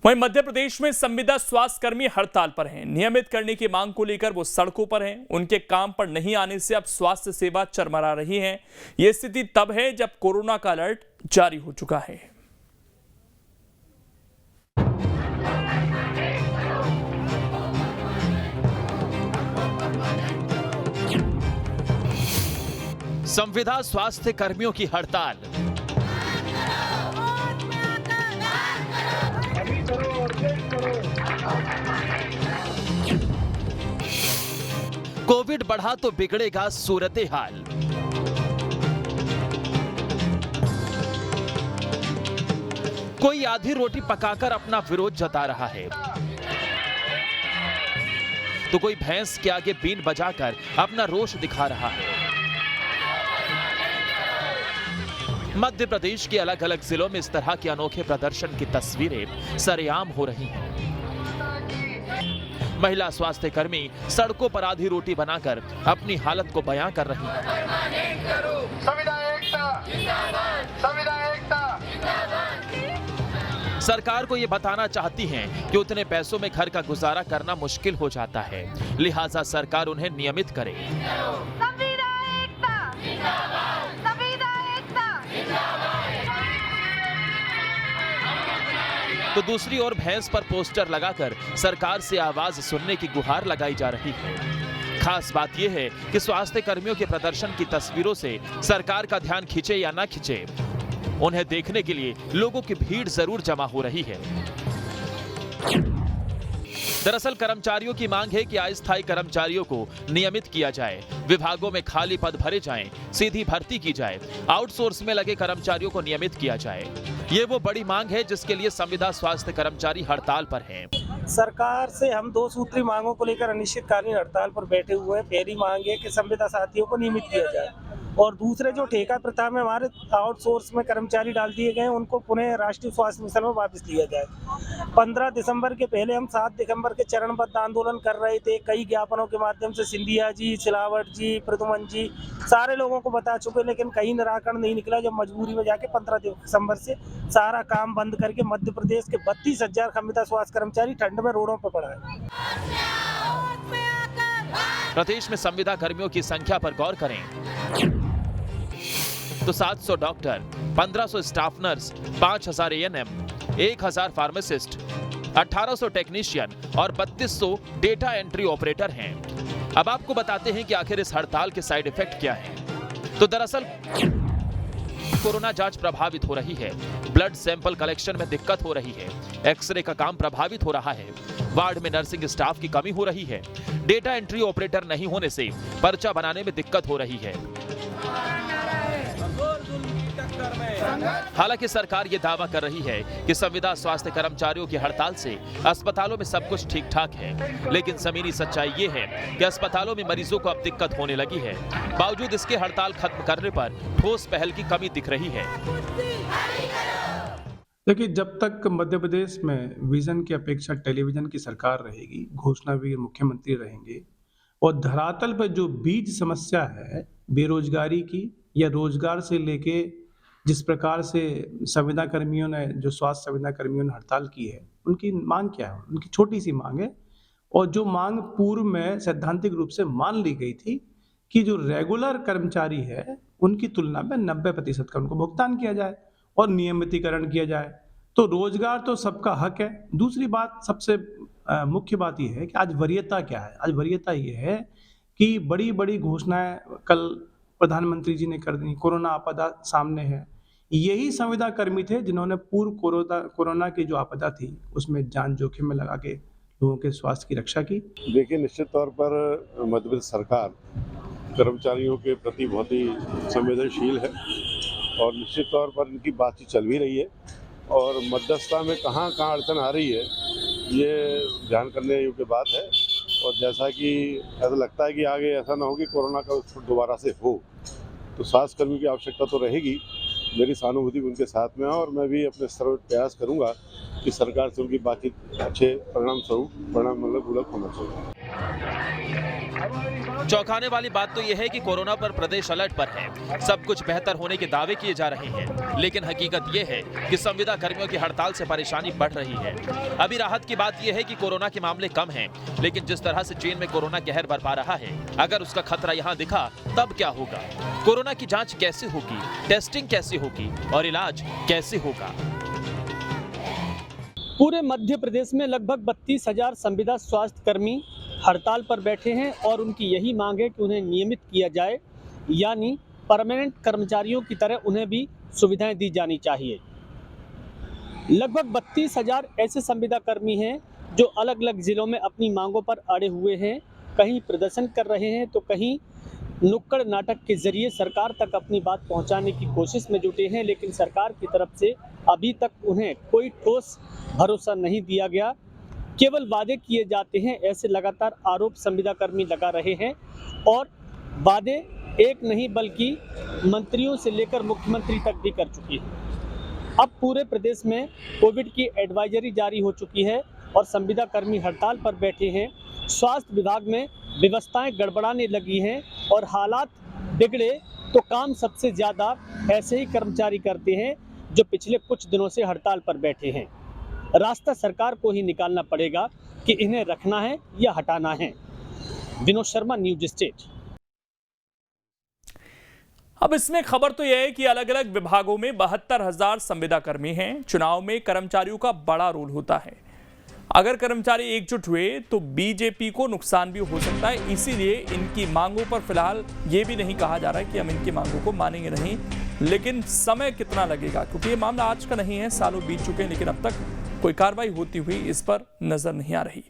वहीं मध्य प्रदेश में संविदा स्वास्थ्यकर्मी हड़ताल पर हैं। नियमित करने की मांग को लेकर वो सड़कों पर हैं। उनके काम पर नहीं आने से अब स्वास्थ्य सेवा चरमरा रही है। ये स्थिति तब है जब कोरोना का अलर्ट जारी हो चुका है। संविदा स्वास्थ्य कर्मियों की हड़ताल। कोविड बढ़ा तो बिगड़ेगा सूरत हाल। कोई आधी रोटी पकाकर अपना विरोध जता रहा है, तो कोई भैंस के आगे बीन बजाकर अपना रोष दिखा रहा है। मध्य प्रदेश के अलग अलग जिलों में इस तरह के अनोखे प्रदर्शन की तस्वीरें सरेआम हो रही हैं। महिला स्वास्थ्य कर्मी सड़कों पर आधी रोटी बनाकर अपनी हालत को बयां कर रही हैं। सरकार को ये बताना चाहती हैं कि उतने पैसों में घर का गुजारा करना मुश्किल हो जाता है, लिहाजा सरकार उन्हें नियमित करे। तो दूसरी ओर भैंस पर पोस्टर लगाकर सरकार से आवाज सुनने की गुहार लगाई जा रही है। खास बात यह है कि स्वास्थ्य कर्मियों के प्रदर्शन की तस्वीरों से सरकार का ध्यान खींचे या ना खींचे, उन्हें देखने के लिए लोगों की भीड़ जरूर जमा हो रही है। दरअसल कर्मचारियों की मांग है कि अस्थायी कर्मचारियों को नियमित किया जाए, विभागों में खाली पद भरे जाएं, सीधी भर्ती की जाए, आउटसोर्स में लगे कर्मचारियों को नियमित किया जाए। ये वो बड़ी मांग है जिसके लिए संविदा स्वास्थ्य कर्मचारी हड़ताल पर हैं। सरकार से हम 2 सूत्री मांगों को लेकर अनिश्चितकालीन हड़ताल पर बैठे हुए हैं। पहली मांग है कि संविदा साथियों को नियमित किया जाए, और दूसरे जो ठेका प्रथा में हमारे आउटसोर्स में कर्मचारी डाल दिए गए हैं उनको पुनः राष्ट्रीय स्वास्थ्य मिशन में वापस लिया जाए। 15 दिसंबर के पहले हम 7 दिसंबर के चरणबद्ध आंदोलन कर रहे थे। कई ज्ञापनों के माध्यम से सिंधिया जी, सिलावट जी, प्रदुमन जी सारे लोगों को बता चुके, लेकिन कहीं निराकरण नहीं निकला। जब मजबूरी में जाके 15 दिसंबर से सारा काम बंद करके मध्य प्रदेश के 32,000 संविदा स्वास्थ्य कर्मचारी ठंड में रोडों पर पड़ा है। प्रदेश में संविदा कर्मियों की संख्या पर गौर करें तो 700 doctor, 1500 staff nurse, 5000 ANM, 1000 pharmacist, 1800 technician और 3200 डेटा एंट्री ऑपरेटर हैं। अब आपको बताते हैं कि आखिर इस हड़ताल के साइड इफेक्ट क्या हैं। तो दरअसल कोरोना जांच प्रभावित हो रही है, ब्लड सैंपल कलेक्शन में दिक्कत हो रही है, एक्सरे का काम प्रभावित हो रहा है, वार्ड में नर्सिंग स्टाफ की कमी हो रही है, डेटा एंट्री ऑपरेटर नहीं होने से पर्चा बनाने में दिक्कत हो रही है। हालांकि सरकार ये दावा कर रही है कि संविदा स्वास्थ्य कर्मचारियों की हड़ताल से अस्पतालों में सब कुछ ठीक ठाक है, लेकिन जमीनी सच्चाई ये है कि अस्पतालों में मरीजों को अब दिक्कत होने लगी है। बावजूद इसके हड़ताल खत्म करने पर ठोस पहल की कमी दिख रही है। देखिए, जब तक मध्य प्रदेश में विजन की अपेक्षा टेलीविजन की सरकार रहेगी, घोषणावीर मुख्यमंत्री रहेंगे, और धरातल पर जो बीज समस्या है बेरोजगारी की या रोजगार से लेके जिस प्रकार से संविदा कर्मियों ने, जो स्वास्थ्य संविदा कर्मियों ने हड़ताल की है, उनकी मांग क्या है? उनकी छोटी सी मांग है, और जो मांग पूर्व में सैद्धांतिक रूप से मान ली गई थी कि जो रेगुलर कर्मचारी है उनकी तुलना में 90% का उनको भुगतान किया जाए और नियमितीकरण किया जाए। तो रोजगार तो सबका हक है। दूसरी बात, सबसे मुख्य बात यह है कि आज वरीयता क्या है? आज वरीयता यह है कि बड़ी बड़ी घोषणाएं कल प्रधानमंत्री जी ने कर दी। कोरोना आपदा सामने है, यही संविदा कर्मी थे जिन्होंने पूर्व कोरोना की जो आपदा थी उसमें जान जोखिम में लगा के लोगों के स्वास्थ्य की रक्षा की। देखिए, निश्चित तौर पर मध्य प्रदेश सरकार कर्मचारियों के प्रति बहुत ही संवेदनशील है और निश्चित तौर पर इनकी बातचीत चल भी रही है, और मध्यस्थता में कहाँ अड़चन आ रही है ये ध्यान करने योग्य बात है। और जैसा कि ऐसा लगता है कि आगे ऐसा ना हो कि कोरोना का दोबारा से हो, तो स्वास्थ्य कर्मी की आवश्यकता तो रहेगी। मेरी सहानुभूति उनके साथ में है, और मैं भी अपने स्तर पर प्रयास करूंगा कि सरकार से उनकी बातचीत अच्छे परिणाम स्वरूप परिणामूलक होना चाहिए। चौंकाने वाली बात तो यह है कि कोरोना पर प्रदेश अलर्ट पर है। सब कुछ बेहतर होने के दावे किए जा रहे हैं, लेकिन हकीकत यह है कि संविदा कर्मियों की हड़ताल से परेशानी बढ़ रही है। अभी राहत की बात यह है कि कोरोना के मामले कम हैं, लेकिन जिस तरह से चीन में कोरोना कहर बरपा रहा है, अगर उसका खतरा यहाँ दिखा तब क्या होगा? कोरोना की जांच कैसे होगी, टेस्टिंग कैसे होगी और इलाज कैसे होगा? पूरे मध्य प्रदेश में लगभग 32,000 संविदा स्वास्थ्य कर्मी हड़ताल पर बैठे हैं और उनकी यही मांग है कि उन्हें नियमित किया जाए, यानी परमानेंट कर्मचारियों की तरह उन्हें भी सुविधाएं दी जानी चाहिए। लगभग 32,000 ऐसे संविदा कर्मी हैं जो अलग अलग जिलों में अपनी मांगों पर अड़े हुए हैं, कहीं प्रदर्शन कर रहे हैं तो कहीं नुक्कड़ नाटक के जरिए सरकार तक अपनी बात पहुंचाने की कोशिश में जुटे हैं, लेकिन सरकार की तरफ से अभी तक उन्हें कोई ठोस भरोसा नहीं दिया गया। केवल वादे किए जाते हैं, ऐसे लगातार आरोप संविदा कर्मी लगा रहे हैं और वादे एक नहीं बल्कि मंत्रियों से लेकर मुख्यमंत्री तक भी कर चुकी है। अब पूरे प्रदेश में कोविड की एडवाइजरी जारी हो चुकी है और संविदा कर्मी हड़ताल पर बैठे हैं। स्वास्थ्य विभाग में व्यवस्थाएं गड़बड़ाने लगी हैं और हालात बिगड़े तो काम सबसे ज़्यादा ऐसे ही कर्मचारी करते हैं जो पिछले कुछ दिनों से हड़ताल पर बैठे हैं। रास्ता सरकार को ही निकालना पड़ेगा कि इन्हें रखना है या हटाना है। Vinod Sharma, news state. अब इसमें खबर तो यह है कि अलग अलग विभागों में 72,000 संविदा कर्मी हैं। चुनाव में कर्मचारियों का बड़ा रोल होता है। अगर कर्मचारी एकजुट हुए तो बीजेपी को नुकसान भी हो सकता है, इसीलिए इनकी मांगों पर फिलहाल ये भी नहीं कहा जा रहा है कि हम इनकी मांगों को मानेंगे नहीं, लेकिन समय कितना लगेगा, क्योंकि ये मामला आज का नहीं है, सालों बीत चुके हैं, लेकिन अब तक कोई कार्रवाई होती हुई इस पर नजर नहीं आ रही।